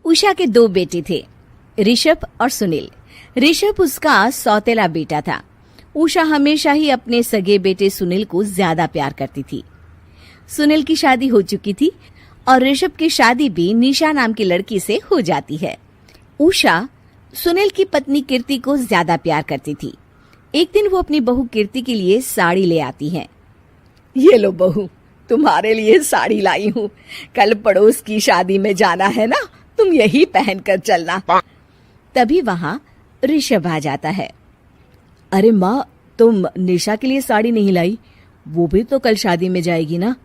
उषा के 2 बेटे थे, ऋषभ और सुनील। ऋषभ उसका सौतेला बेटा था। उषा हमेशा ही अपने सगे बेटे सुनील को ज्यादा प्यार करती थी। सुनील की शादी हो चुकी थी और ऋषभ की शादी भी निशा नाम की लड़की से हो जाती है। उषा सुनील की पत्नी कीर्ति को ज्यादा प्यार करती थी। एक दिन वो अपनी बहू कीर्ति के लिए साड़ी ले आती है। ये लो बहू, तुम्हारे लिए साड़ी लाई हूँ। कल पड़ोस की शादी में जाना है ना, तुम यही पहन कर चलना। तभी वहाँ ऋषभ आ जाता है। अरे माँ, तुम निशा के लिए साड़ी नहीं लाई? वो भी तो कल शादी में जाएगी ना?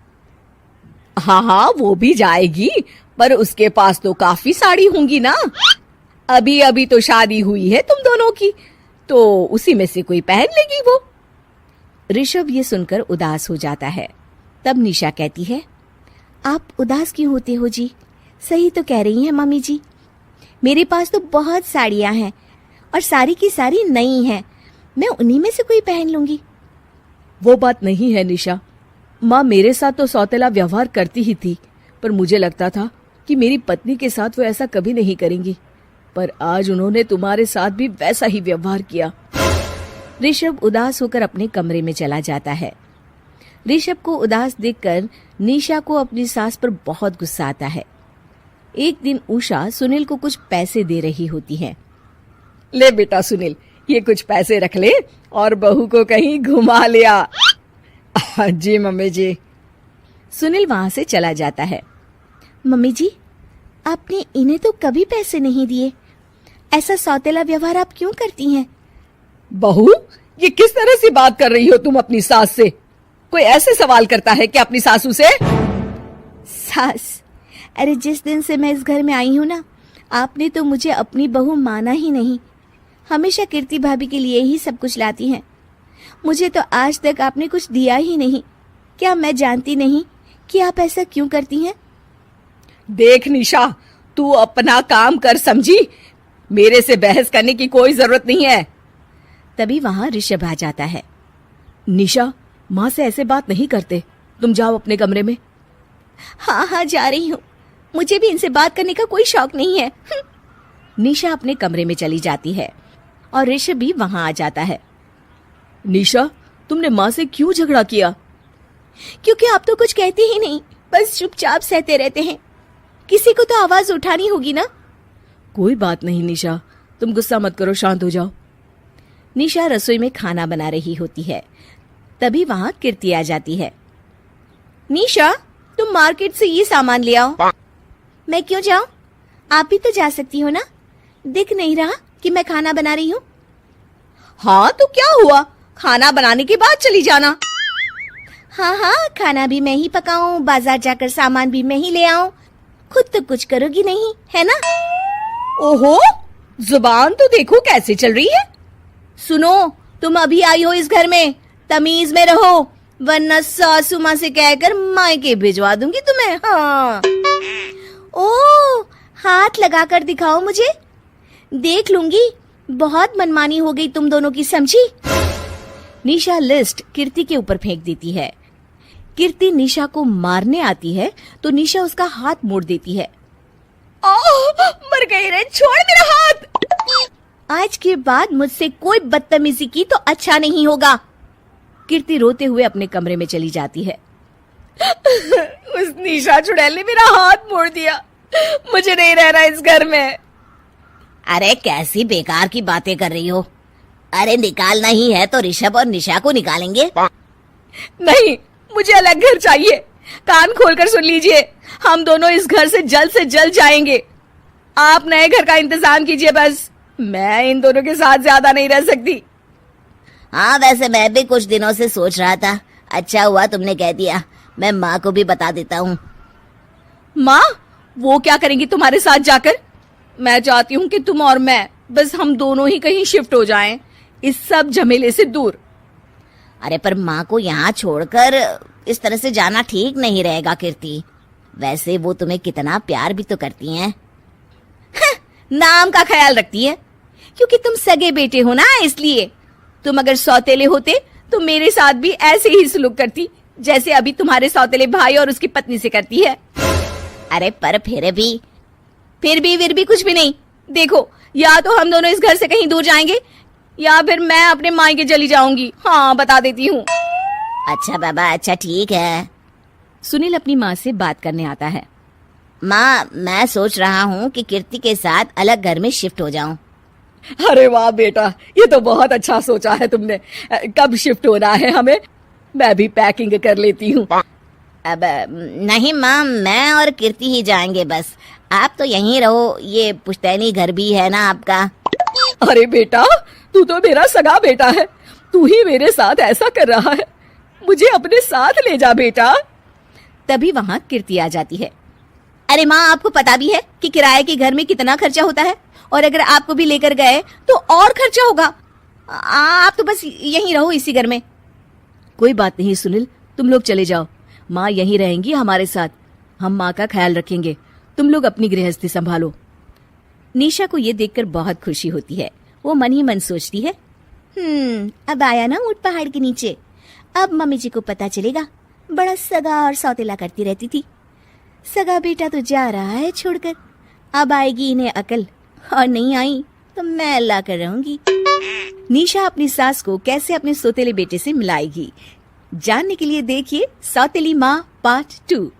हाँ, वो भी जाएगी, पर उसके पास तो काफी साड़ी होंगी ना। अभी अभी तो शादी हुई है तुम दोनों की, तो उसी में से कोई पहन लेगी वो। ऋषभ ये सुनकर उदास हो जाता है। तब निशा कहती है, आप उदास क्यों होते हो जी? सही तो कह रही हैं मम्मी जी। मेरे पास तो बहुत साड़ियां हैं और सारी की सारी नई हैं। मैं उन्हीं में से कोई पहन लूंगी। वो बात नहीं है निशा। माँ मेरे साथ तो सौतेला व्यवहार करती ही थी, पर मुझे लगता था कि मेरी पत्नी के साथ वो ऐसा कभी नहीं करेंगी, पर आज उन्होंने तुम्हारे साथ भी वैसा ही व्यवहार किया। ऋषभ उदास होकर अपने कमरे में चला जाता है। ऋषभ को उदास देखकर निशा को अपनी सास पर बहुत गुस्सा आता है। एक दिन उषा सुनील को कुछ पैसे दे रही होती है। ले बेटा सुनील, ये कुछ पैसे रख ले और बहू को कहीं घुमा लिया। जी मम्मी जी। सुनील वहां से चला जाता है। मम्मी जी, आपने इन्हें तो कभी पैसे नहीं दिए। ऐसा सौतेला व्यवहार आप क्यों करती हैं? बहू, ये किस तरह से बात कर रही हो तुम अपनी सास से? कोई ऐसे सवाल करता है कि अपनी सासू से? सास? अरे जिस दिन से मैं इस घर में आई हूँ ना, आपने तो मुझे अपनी बहू माना ही नहीं। हमेशा कीर्ति भाभी के लिए ही सब कुछ लाती हैं। मुझे तो आज तक आपने कुछ दिया ही नहीं। क्या मैं जानती नहीं कि आप ऐसा क्यों करती हैं? देख निशा, तू अपना काम कर समझी। मेरे से बहस करने की कोई जरूरत नहीं है। तभी वहां ऋषभ आ जाता है। निशा, माँ से ऐसे बात नहीं करते। तुम जाओ अपने कमरे में। हाँ, जा रही हूँ। मुझे भी इनसे बात करने का कोई शौक नहीं है। निशा अपने कमरे में चली जाती है और ऋषभ भी वहां आ जाता है। निशा, तुमने माँ से क्यों झगड़ा किया? क्योंकि आप तो कुछ कहते ही नहीं, बस चुपचाप सहते रहते हैं। किसी को तो आवाज उठानी होगी ना। कोई बात नहीं निशा, तुम गुस्सा मत करो, शांत हो जाओ। निशा रसोई में खाना बना रही होती है। तभी वहां कीर्ति आ जाती है। निशा, तुम मार्केट से ये सामान ले आओ। मैं क्यों जाऊं? आप भी तो जा सकती हो ना। दिख नहीं रहा कि मैं खाना बना रही हूँ? हाँ तो क्या हुआ, खाना बनाने के बाद चली जाना। हाँ, खाना भी मैं ही पकाऊं, बाजार जाकर सामान भी मैं ही ले आऊं। खुद तो कुछ करोगी नहीं, है ना? ओहो, जुबान तो देखो कैसे चल रही है। सुनो, तुम अभी आई हो इस घर में, तमीज में रहो, वरना सासू माँ से कहकर मायके भिजवा दूंगी तुम्हें। हाँ। ओह, हाथ लगाकर दिखाओ मुझे, देख लूंगी। बहुत मनमानी हो गई तुम दोनों की, समझी? निशा लिस्ट कीर्ति के ऊपर फेंक देती है। कीर्ति निशा को मारने आती है तो निशा उसका हाथ मोड़ देती है। मर गई रे, छोड़ मेरा हाथ। आज के बाद मुझसे कोई बदतमीजी की तो अच्छा नहीं होगा। कीर्ति रोते हुए अपने कमरे में चली जाती है। उस निशा चुड़ैल ने मेरा हाथ मोड़ दिया। मुझे नहीं रहना इस घर में। अरे कैसी बेकार की बातें कर रही हो। अरे निकालना ही है तो ऋषभ और निशा को निकालेंगे। नहीं, मुझे अलग घर चाहिए। कान खोलकर सुन लीजिए, हम दोनों इस घर से जल्द जाएंगे। आप नए घर का इंतजाम कीजिए बस। मैं इन दोनों के साथ ज्यादा नहीं रह सकती। हाँ, वैसे मैं भी कुछ दिनों से सोच रहा था। अच्छा हुआ तुमने कह दिया, मैं माँ को भी बता देता हूँ। माँ, वो क्या करेंगी तुम्हारे साथ जाकर? मैं चाहती हूँ कि तुम और मैं, बस हम दोनों ही कहीं शिफ्ट हो जाएं, इस सब झमेले से दूर। अरे पर माँ को यहाँ छोड़कर इस तरह से जाना ठीक नहीं रहेगा कीर्ति। वैसे वो तुम्हें कितना प्यार भी तो करती हैं। नाम का ख्याल रखती है, क्योंकि तुम सगे बेटे हो ना, इसलिए। तुम अगर सौतेले होते तो मेरे साथ भी ऐसे ही सलूक करती जैसे अभी तुम्हारे सौतेले भाई और उसकी पत्नी से करती है। अरे पर फिर भी फिर भी कुछ भी नहीं। देखो, या तो हम दोनों इस घर से कहीं दूर जाएंगे या फिर मैं अपने मायके चली जाऊंगी। हाँ, बता देती हूँ। अच्छा बाबा, अच्छा ठीक है। सुनील अपनी माँ से बात करने आता है। माँ, मैं सोच रहा हूँ कि कीर्ति के साथ अलग घर में शिफ्ट हो जाऊं। अरे वाह बेटा, ये तो बहुत अच्छा सोचा है तुमने। कब शिफ्ट होना है हमें? मैं भी पैकिंग कर लेती हूँ। अब नहीं माँ, मैं और कीर्ति ही जाएंगे बस। आप तो यहीं रहो, ये पुश्तैनी घर भी है ना आपका। अरे बेटा, तू तो मेरा सगा बेटा है, तू ही मेरे साथ ऐसा कर रहा है। मुझे अपने साथ ले जा बेटा। तभी वहाँ कीर्ति आ जाती है। अरे माँ, आपको पता भी है कि किराए के घर में कितना खर्चा होता है, और अगर आपको भी लेकर गए तो और खर्चा होगा। आप तो बस यहीं रहो इसी घर में। कोई बात नहीं सुनील, तुम लोग चले जाओ। माँ यहीं रहेंगी हमारे साथ। हम माँ का ख्याल रखेंगे, तुम लोग अपनी गृहस्थी संभालो। निशा को ये देखकर बहुत खुशी होती है। वो मन ही मन सोचती है, अब आया ना ऊंट पहाड़ के नीचे। अब मम्मी जी को पता चलेगा, बड़ा सगा और सौतेला करती रहती थी। सगा बेटा तो जा रहा है छोड़कर, अब आएगी इन्हें अकल, और नहीं आई तो मैं अल्लाह कर रहूंगी। निशा अपनी सास को कैसे अपने सौतेले बेटे से मिलाएगी, जानने के लिए देखिए सौतेली माँ पार्ट 2।